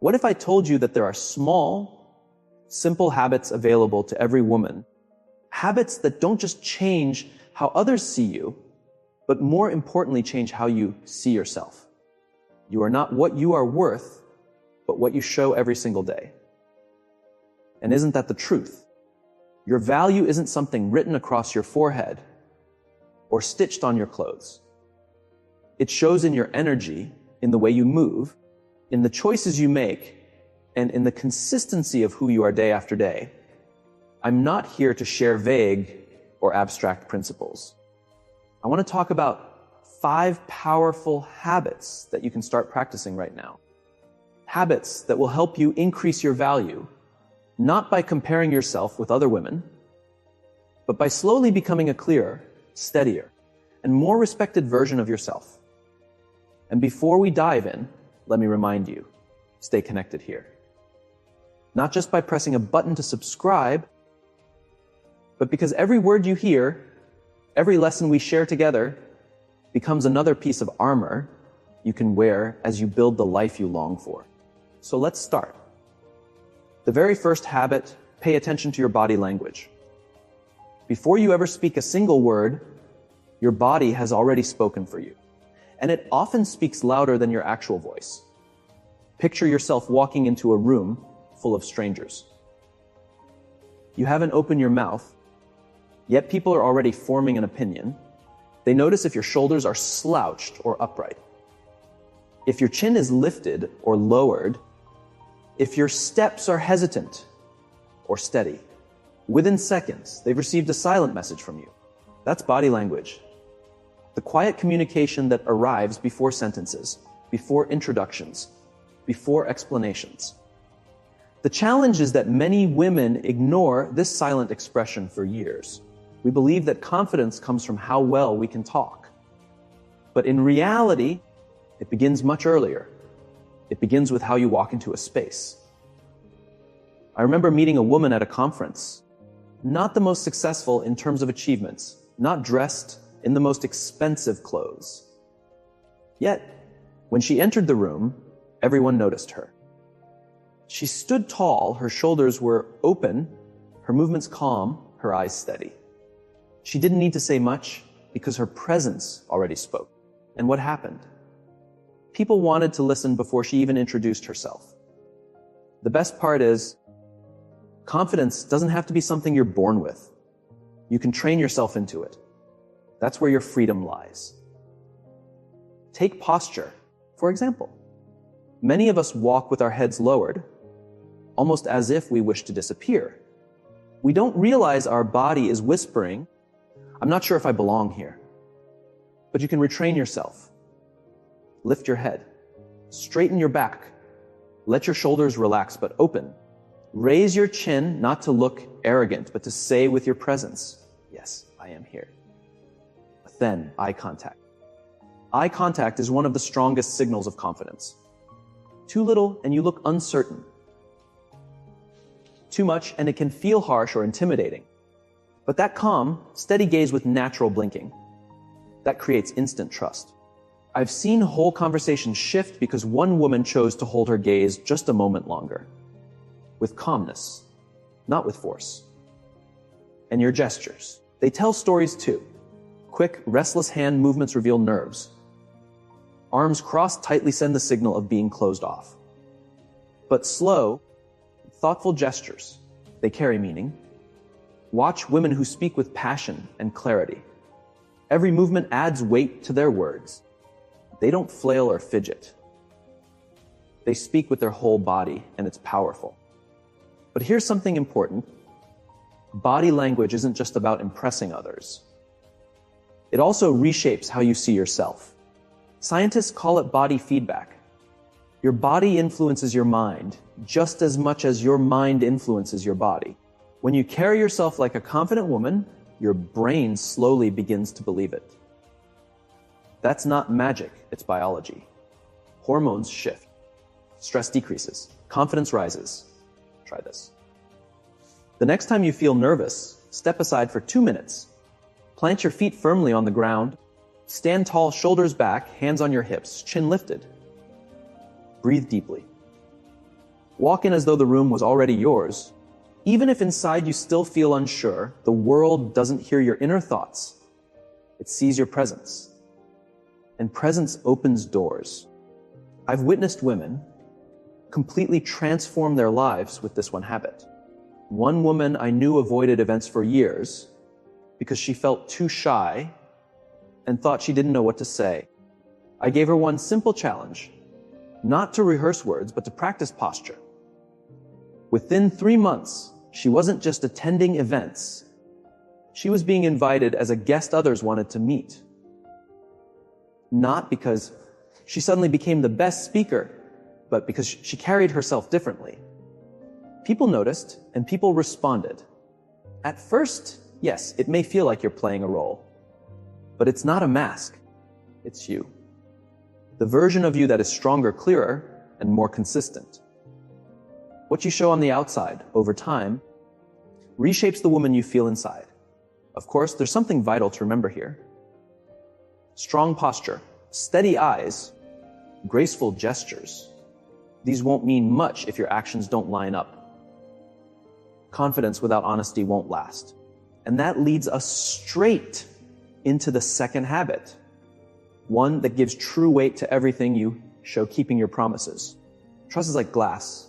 What if I told you that there are small, simple habits available to every woman? Habits that don't just change how others see you, but more importantly, change how you see yourself. You are not what you are worth, but what you show every single day. And isn't that the truth? Your value isn't something written across your forehead or stitched on your clothes. It shows in your energy, in the way you move, in the choices you make, and in the consistency of who you are day after day. I'm not here to share vague or abstract principles. I want to talk about 5 powerful habits that you can start practicing right now. Habits that will help you increase your value, not by comparing yourself with other women, but by slowly becoming a clearer, steadier, and more respected version of yourself. And before we dive in, let me remind you, stay connected here. Not just by pressing a button to subscribe, but because every word you hear, every lesson we share together, becomes another piece of armor you can wear as you build the life you long for. So let's start. The very first habit, pay attention to your body language. Before you ever speak a single word, your body has already spoken for you. And it often speaks louder than your actual voice. Picture yourself walking into a room full of strangers. You haven't opened your mouth, yet people are already forming an opinion. They notice if your shoulders are slouched or upright, if your chin is lifted or lowered, if your steps are hesitant or steady. Within seconds, they've received a silent message from you. That's body language. The quiet communication that arrives before sentences, before introductions, before explanations. The challenge is that many women ignore this silent expression for years. We believe that confidence comes from how well we can talk. But in reality, it begins much earlier. It begins with how you walk into a space. I remember meeting a woman at a conference, not the most successful in terms of achievements, not dressed in the most expensive clothes. Yet, when she entered the room, everyone noticed her. She stood tall, her shoulders were open, her movements calm, her eyes steady. She didn't need to say much because her presence already spoke. And what happened? People wanted to listen before she even introduced herself. The best part is, confidence doesn't have to be something you're born with. You can train yourself into it. That's where your freedom lies. Take posture, for example. Many of us walk with our heads lowered, almost as if we wish to disappear. We don't realize our body is whispering, "I'm not sure if I belong here." But you can retrain yourself. Lift your head. Straighten your back. Let your shoulders relax but open. Raise your chin, not to look arrogant, but to say with your presence, "Yes, I am here." Then, eye contact. Eye contact is one of the strongest signals of confidence. Too little and you look uncertain. Too much and it can feel harsh or intimidating. But that calm, steady gaze with natural blinking, that creates instant trust. I've seen whole conversations shift because one woman chose to hold her gaze just a moment longer. With calmness, not with force. And your gestures, they tell stories too. Quick, restless hand movements reveal nerves. Arms crossed tightly send the signal of being closed off. But slow, thoughtful gestures, they carry meaning. Watch women who speak with passion and clarity. Every movement adds weight to their words. They don't flail or fidget. They speak with their whole body, and it's powerful. But here's something important. Body language isn't just about impressing others. It also reshapes how you see yourself. Scientists call it body feedback. Your body influences your mind just as much as your mind influences your body. When you carry yourself like a confident woman, your brain slowly begins to believe it. That's not magic, it's biology. Hormones shift. Stress decreases. Confidence rises. Try this. The next time you feel nervous, step aside for 2 minutes. Plant your feet firmly on the ground. Stand tall, shoulders back, hands on your hips, chin lifted. Breathe deeply. Walk in as though the room was already yours. Even if inside you still feel unsure, the world doesn't hear your inner thoughts. It sees your presence. And presence opens doors. I've witnessed women completely transform their lives with this one habit. One woman I knew avoided events for years because she felt too shy and thought she didn't know what to say. I gave her one simple challenge, not to rehearse words, but to practice posture. Within 3 months, she wasn't just attending events. She was being invited as a guest others wanted to meet. Not because she suddenly became the best speaker, but because she carried herself differently. People noticed and people responded. At first, yes, it may feel like you're playing a role, but it's not a mask. It's you. The version of you that is stronger, clearer, and more consistent. What you show on the outside over time reshapes the woman you feel inside. Of course, there's something vital to remember here. Strong posture, steady eyes, graceful gestures. These won't mean much if your actions don't line up. Confidence without honesty won't last. And that leads us straight into the second habit. One that gives true weight to everything you show, keeping your promises. Trust is like glass.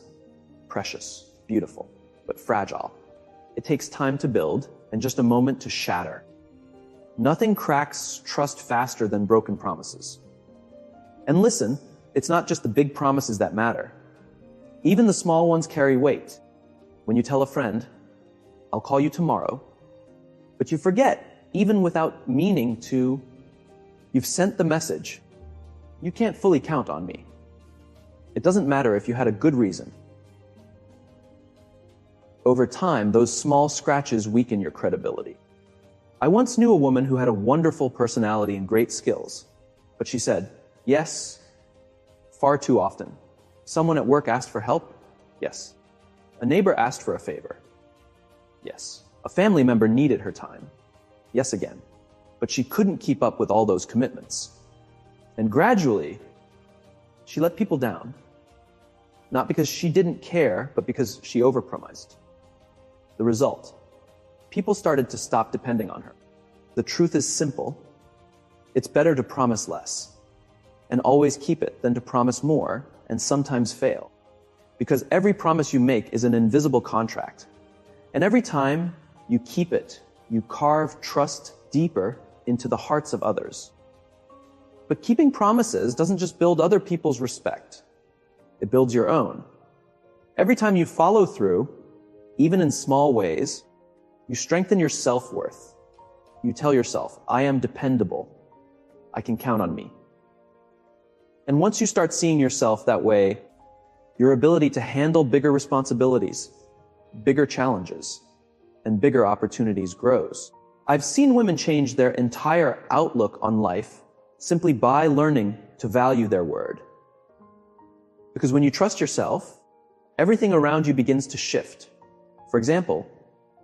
Precious, beautiful, but fragile. It takes time to build and just a moment to shatter. Nothing cracks trust faster than broken promises. And listen, it's not just the big promises that matter. Even the small ones carry weight. When you tell a friend, "I'll call you tomorrow," but you forget, even without meaning to, you've sent the message, "You can't fully count on me." It doesn't matter if you had a good reason. Over time, those small scratches weaken your credibility. I once knew a woman who had a wonderful personality and great skills, but she said, "Yes," far too often. Someone at work asked for help? Yes. A neighbor asked for a favor? Yes. A family member needed her time? Yes again. But she couldn't keep up with all those commitments. And gradually, she let people down. Not because she didn't care, but because she overpromised. The result, people started to stop depending on her. The truth is simple. It's better to promise less and always keep it than to promise more and sometimes fail. Because every promise you make is an invisible contract. And every time you keep it, you carve trust deeper into the hearts of others. But keeping promises doesn't just build other people's respect. It builds your own. Every time you follow through, even in small ways, you strengthen your self-worth. You tell yourself, "I am dependable. I can count on me." And once you start seeing yourself that way, your ability to handle bigger responsibilities, bigger challenges, and bigger opportunities grows. I've seen women change their entire outlook on life simply by learning to value their word. Because when you trust yourself, everything around you begins to shift. For example,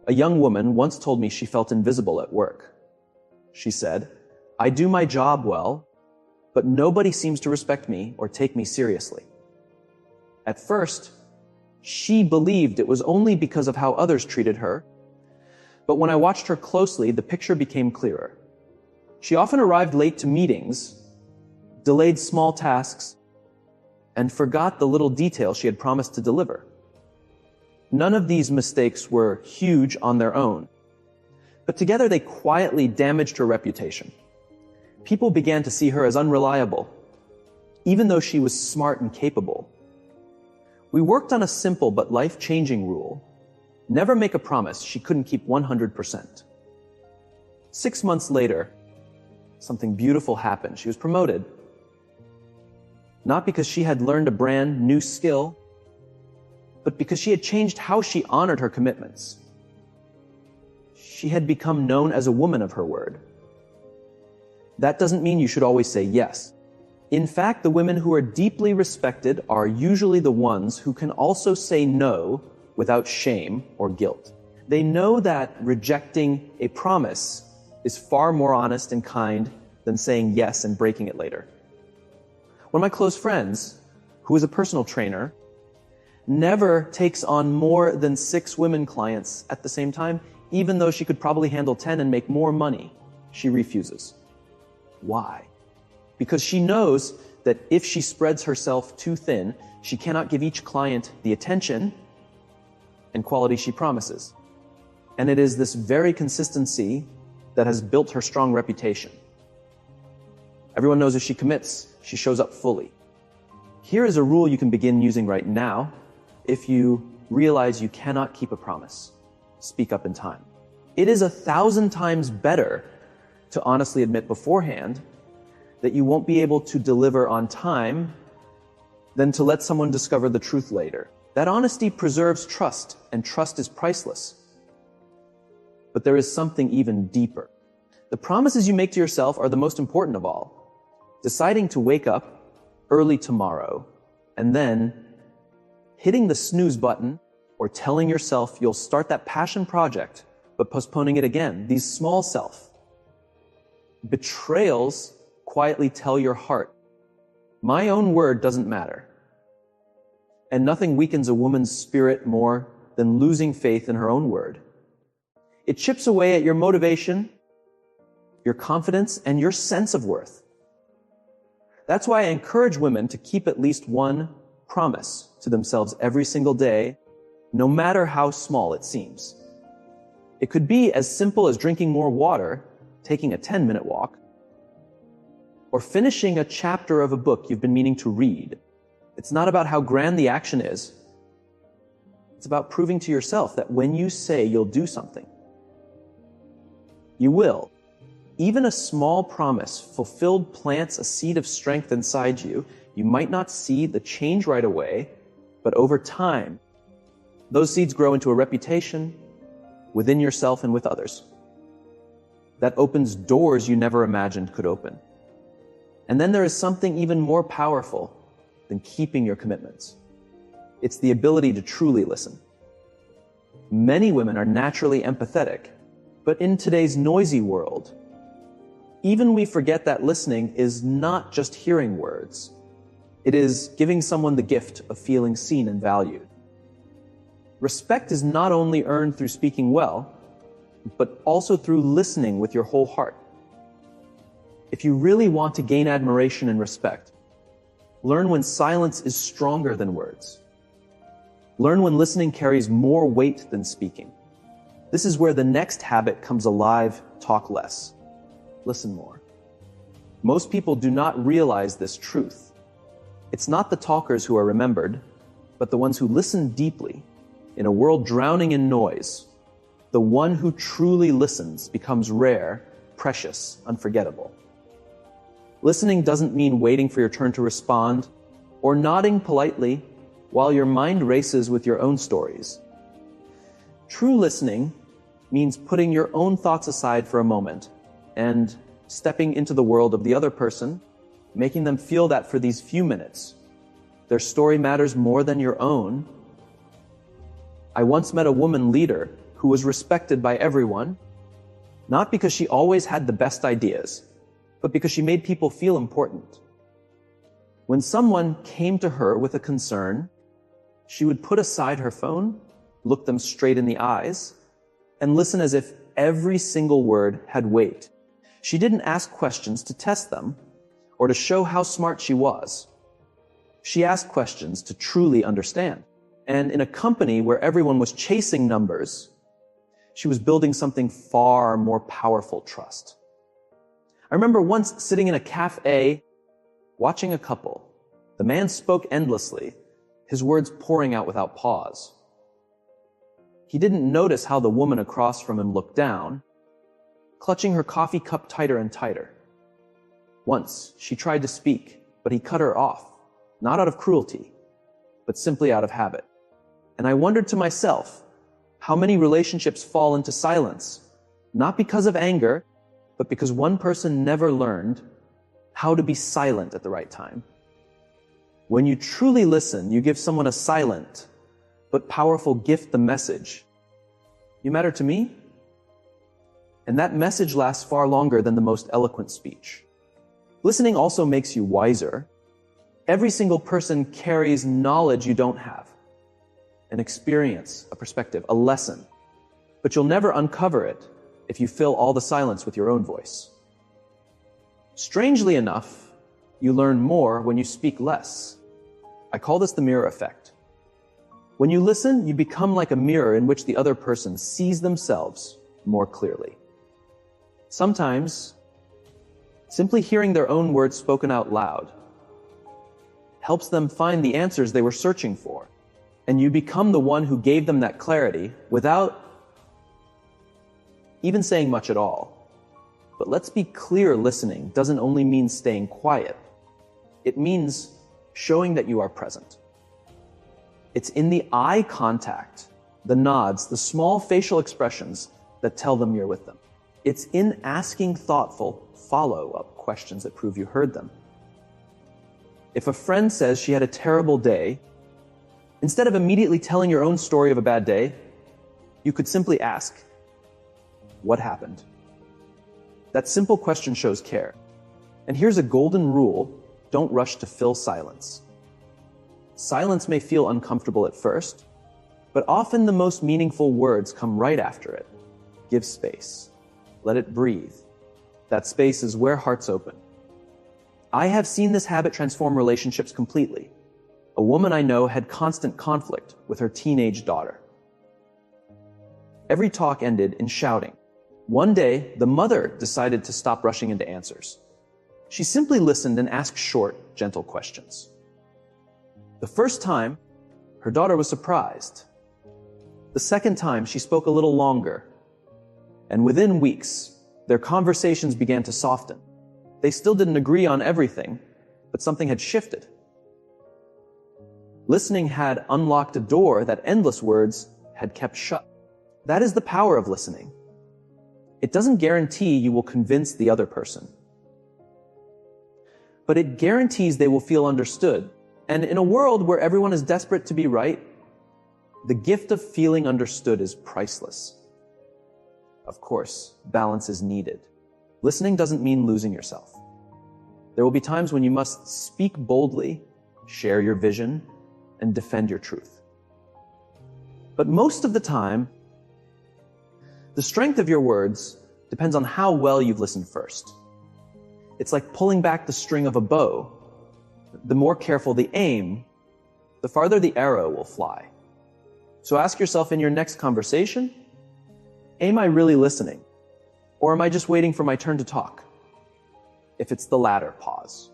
a young woman once told me she felt invisible at work. She said, "I do my job well, but nobody seems to respect me or take me seriously." At first, she believed it was only because of how others treated her. But when I watched her closely, the picture became clearer. She often arrived late to meetings, delayed small tasks, and forgot the little details she had promised to deliver. None of these mistakes were huge on their own, but together they quietly damaged her reputation. People began to see her as unreliable, even though she was smart and capable. We worked on a simple but life-changing rule: never make a promise she couldn't keep 100%. 6 months later, something beautiful happened. She was promoted. Not because she had learned a brand new skill, but because she had changed how she honored her commitments. She had become known as a woman of her word. That doesn't mean you should always say yes. In fact, the women who are deeply respected are usually the ones who can also say no without shame or guilt. They know that rejecting a promise is far more honest and kind than saying yes and breaking it later. One of my close friends, who is a personal trainer, never takes on more than 6 women clients at the same time, even though she could probably handle 10 and make more money. She refuses. Why? Because she knows that if she spreads herself too thin, she cannot give each client the attention and quality she promises. And it is this very consistency that has built her strong reputation. Everyone knows if she commits, she shows up fully. Here is a rule you can begin using right now if you realize you cannot keep a promise. Speak up in time. It is 1,000 times better to honestly admit beforehand that you won't be able to deliver on time than to let someone discover the truth later. That honesty preserves trust, and trust is priceless. But there is something even deeper. The promises you make to yourself are the most important of all. Deciding to wake up early tomorrow and then hitting the snooze button or telling yourself you'll start that passion project but postponing it again. These small betrayals quietly tell your heart, my own word doesn't matter. And nothing weakens a woman's spirit more than losing faith in her own word. It chips away at your motivation, your confidence, and your sense of worth. That's why I encourage women to keep at least one promise to themselves every single day, no matter how small it seems. It could be as simple as drinking more water, taking a 10-minute walk, or finishing a chapter of a book you've been meaning to read. It's not about how grand the action is. It's about proving to yourself that when you say you'll do something, you will. Even a small promise fulfilled plants a seed of strength inside you. You might not see the change right away, but over time, those seeds grow into a reputation within yourself and with others that opens doors you never imagined could open. And then there is something even more powerful than keeping your commitments. It's the ability to truly listen. Many women are naturally empathetic, but in today's noisy world, even we forget that listening is not just hearing words. It is giving someone the gift of feeling seen and valued. Respect is not only earned through speaking well, but also through listening with your whole heart. If you really want to gain admiration and respect, learn when silence is stronger than words. Learn when listening carries more weight than speaking. This is where the next habit comes alive: talk less, listen more. Most people do not realize this truth. It's not the talkers who are remembered, but the ones who listen deeply. In a world drowning in noise, the one who truly listens becomes rare, precious, unforgettable. Listening doesn't mean waiting for your turn to respond or nodding politely while your mind races with your own stories. True listening means putting your own thoughts aside for a moment and stepping into the world of the other person, making them feel that for these few minutes, their story matters more than your own. I once met a woman leader who was respected by everyone, not because she always had the best ideas, but because she made people feel important. When someone came to her with a concern, she would put aside her phone, look them straight in the eyes, and listen as if every single word had weight. She didn't ask questions to test them or to show how smart she was. She asked questions to truly understand. And in a company where everyone was chasing numbers, she was building something far more powerful: trust. I remember once sitting in a cafe, watching a couple. The man spoke endlessly, his words pouring out without pause. He didn't notice how the woman across from him looked down, clutching her coffee cup tighter and tighter. Once, she tried to speak, but he cut her off, not out of cruelty, but simply out of habit. And I wondered to myself, how many relationships fall into silence, not because of anger, but because one person never learned how to be silent at the right time. When you truly listen, you give someone a silent but powerful gift, the message: you matter to me. And that message lasts far longer than the most eloquent speech. Listening also makes you wiser. Every single person carries knowledge you don't have. an experience, a perspective, a lesson. But you'll never uncover it if you fill all the silence with your own voice. Strangely enough, you learn more when you speak less. I call this the mirror effect. When you listen, you become like a mirror in which the other person sees themselves more clearly. Sometimes, simply hearing their own words spoken out loud helps them find the answers they were searching for, and you become the one who gave them that clarity without even saying much at all. But let's be clear, listening doesn't only mean staying quiet. It means showing that you are present. It's in the eye contact, the nods, the small facial expressions that tell them you're with them. It's in asking thoughtful follow-up questions that prove you heard them. If a friend says she had a terrible day, instead of immediately telling your own story of a bad day, you could simply ask, "What happened?" That simple question shows care. And here's a golden rule: don't rush to fill silence. Silence may feel uncomfortable at first, but often the most meaningful words come right after it. Give space. Let it breathe. That space is where hearts open. I have seen this habit transform relationships completely. A woman I know had constant conflict with her teenage daughter. Every talk ended in shouting. One day, the mother decided to stop rushing into answers. She simply listened and asked short, gentle questions. The first time, her daughter was surprised. The second time, she spoke a little longer. And within weeks, their conversations began to soften. They still didn't agree on everything, but something had shifted. Listening had unlocked a door that endless words had kept shut. That is the power of listening. It doesn't guarantee you will convince the other person, but it guarantees they will feel understood. And in a world where everyone is desperate to be right, the gift of feeling understood is priceless. Of course, balance is needed. Listening doesn't mean losing yourself. There will be times when you must speak boldly, share your vision, and defend your truth. But most of the time, the strength of your words depends on how well you've listened first. It's like pulling back the string of a bow. The more careful the aim, the farther the arrow will fly. So ask yourself in your next conversation, am I really listening? Or am I just waiting for my turn to talk? If it's the latter, pause.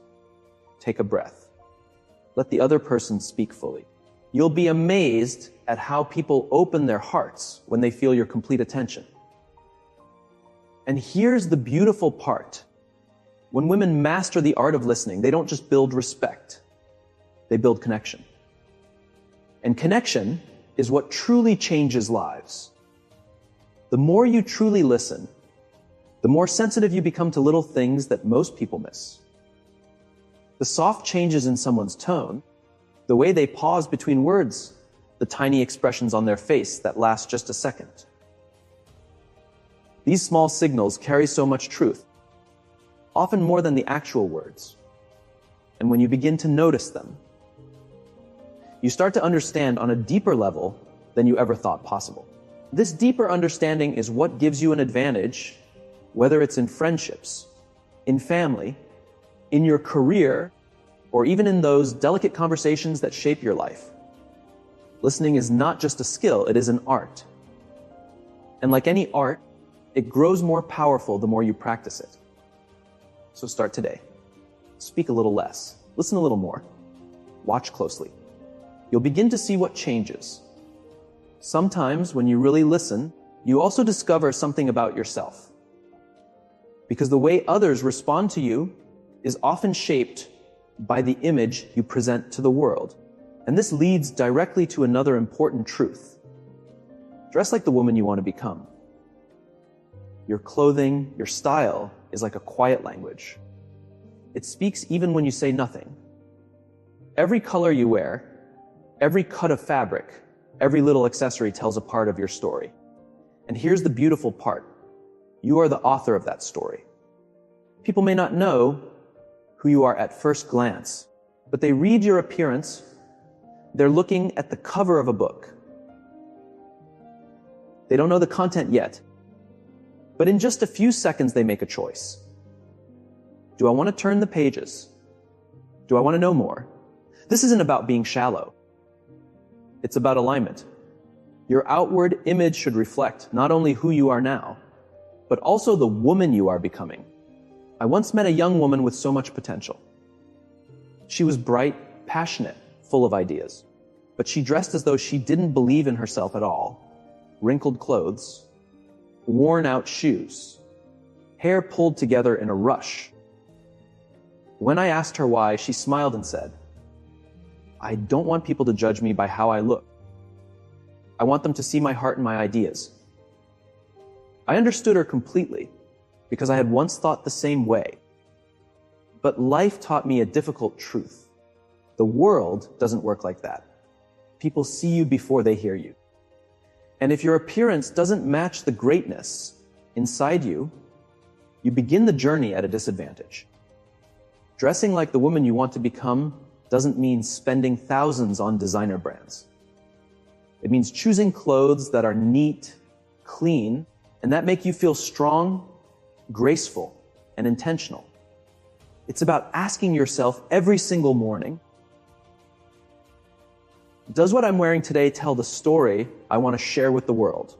Take a breath. Let the other person speak fully. You'll be amazed at how people open their hearts when they feel your complete attention. And here's the beautiful part. When women master the art of listening, they don't just build respect, they build connection. And connection is what truly changes lives. The more you truly listen, the more sensitive you become to little things that most people miss. The soft changes in someone's tone, the way they pause between words, the tiny expressions on their face that last just a second. These small signals carry so much truth, often more than the actual words. And when you begin to notice them, you start to understand on a deeper level than you ever thought possible. This deeper understanding is what gives you an advantage, whether it's in friendships, in family, in your career, or even in those delicate conversations that shape your life. Listening is not just a skill, it is an art. And like any art, it grows more powerful the more you practice it. So start today. Speak a little less. Listen a little more. Watch closely. You'll begin to see what changes. Sometimes when you really listen, you also discover something about yourself. Because the way others respond to you is often shaped by the image you present to the world. And this leads directly to another important truth. Dress like the woman you want to become. Your clothing, your style is like a quiet language. It speaks even when you say nothing. Every color you wear, every cut of fabric, every little accessory tells a part of your story. And here's the beautiful part. You are the author of that story. People may not know who you are at first glance, but they read your appearance. They're looking at the cover of a book, They don't know the content yet. But in just a few seconds, they make a choice. Do I want to turn the pages? Do I want to know more? This isn't about being shallow. It's about alignment. Your outward image should reflect not only who you are now, but also the woman you are becoming. I once met a young woman with so much potential. She was bright, passionate, full of ideas, but she dressed as though she didn't believe in herself at all. Wrinkled clothes, worn out shoes, hair pulled together in a rush. When I asked her why, she smiled and said, "I don't want people to judge me by how I look. I want them to see my heart and my ideas." I understood her completely because I had once thought the same way. But life taught me a difficult truth. The world doesn't work like that. People see you before they hear you. And if your appearance doesn't match the greatness inside you, you begin the journey at a disadvantage. Dressing like the woman you want to become doesn't mean spending thousands on designer brands. It means choosing clothes that are neat, clean, and that make you feel strong, graceful, and intentional. It's about asking yourself every single morning, does what I'm wearing today tell the story I want to share with the world?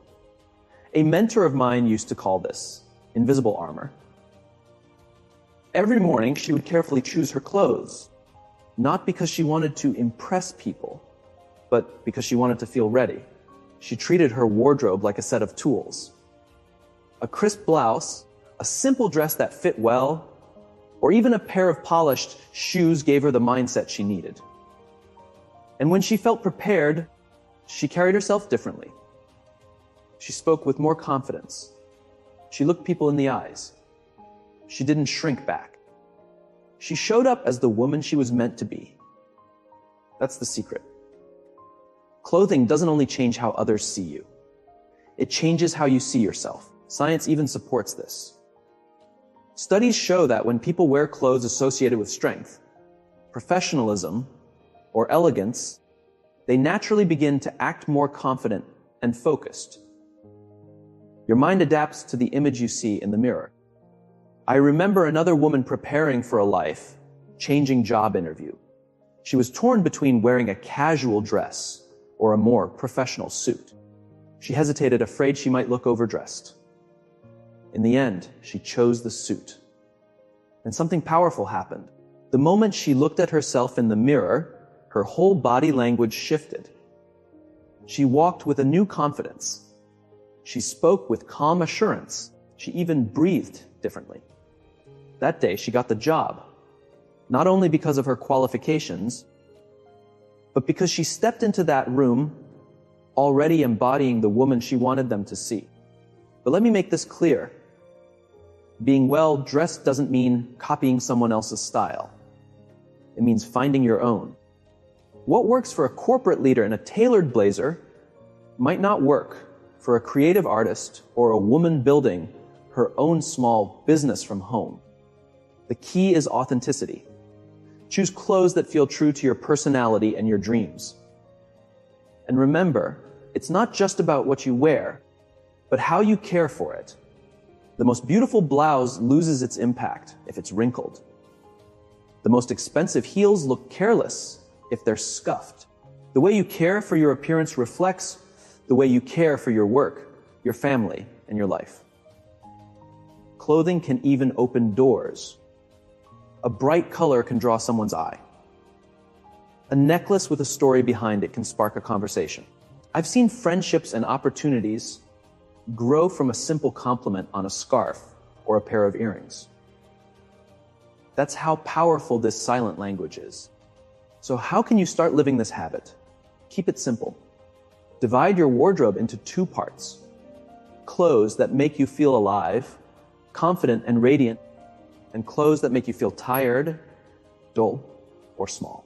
A mentor of mine used to call this invisible armor. Every morning, she would carefully choose her clothes, not because she wanted to impress people, but because she wanted to feel ready. She treated her wardrobe like a set of tools. A crisp blouse, a simple dress that fit well, or even a pair of polished shoes gave her the mindset she needed. And when she felt prepared, she carried herself differently. She spoke with more confidence. She looked people in the eyes. She didn't shrink back. She showed up as the woman she was meant to be. That's the secret. Clothing doesn't only change how others see you. It changes how you see yourself. Science even supports this. Studies show that when people wear clothes associated with strength, professionalism, or elegance, they naturally begin to act more confident and focused. Your mind adapts to the image you see in the mirror. I remember another woman preparing for a life-changing job interview. She was torn between wearing a casual dress or a more professional suit. She hesitated, afraid she might look overdressed. In the end, she chose the suit. And something powerful happened. The moment she looked at herself in the mirror, her whole body language shifted. She walked with a new confidence. She spoke with calm assurance. She even breathed differently. That day, she got the job, not only because of her qualifications, but because she stepped into that room already embodying the woman she wanted them to see. But let me make this clear. Being well dressed doesn't mean copying someone else's style. It means finding your own. What works for a corporate leader in a tailored blazer might not work for a creative artist or a woman building her own small business from home. The key is authenticity. Choose clothes that feel true to your personality and your dreams. And remember, it's not just about what you wear, but how you care for it. The most beautiful blouse loses its impact if it's wrinkled. The most expensive heels look careless if they're scuffed. The way you care for your appearance reflects the way you care for your work, your family, and your life. Clothing can even open doors. A bright color can draw someone's eye. A necklace with a story behind it can spark a conversation. I've seen friendships and opportunities grow from a simple compliment on a scarf or a pair of earrings. That's how powerful this silent language is. So how can you start living this habit? Keep it simple. Divide your wardrobe into two parts. Clothes that make you feel alive, confident and radiant, and clothes that make you feel tired, dull, or small.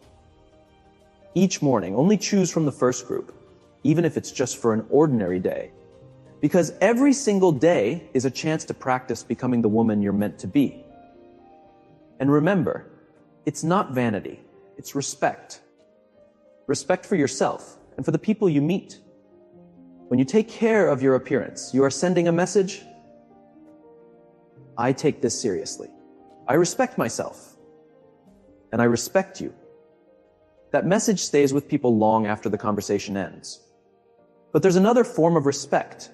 Each morning, only choose from the first group, even if it's just for an ordinary day. Because every single day is a chance to practice becoming the woman you're meant to be. And remember, it's not vanity, it's respect. Respect for yourself and for the people you meet. When you take care of your appearance, you are sending a message: I take this seriously. I respect myself. And I respect you. That message stays with people long after the conversation ends. But there's another form of respect,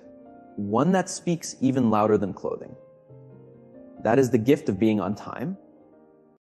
one that speaks even louder than clothing. That is the gift of being on time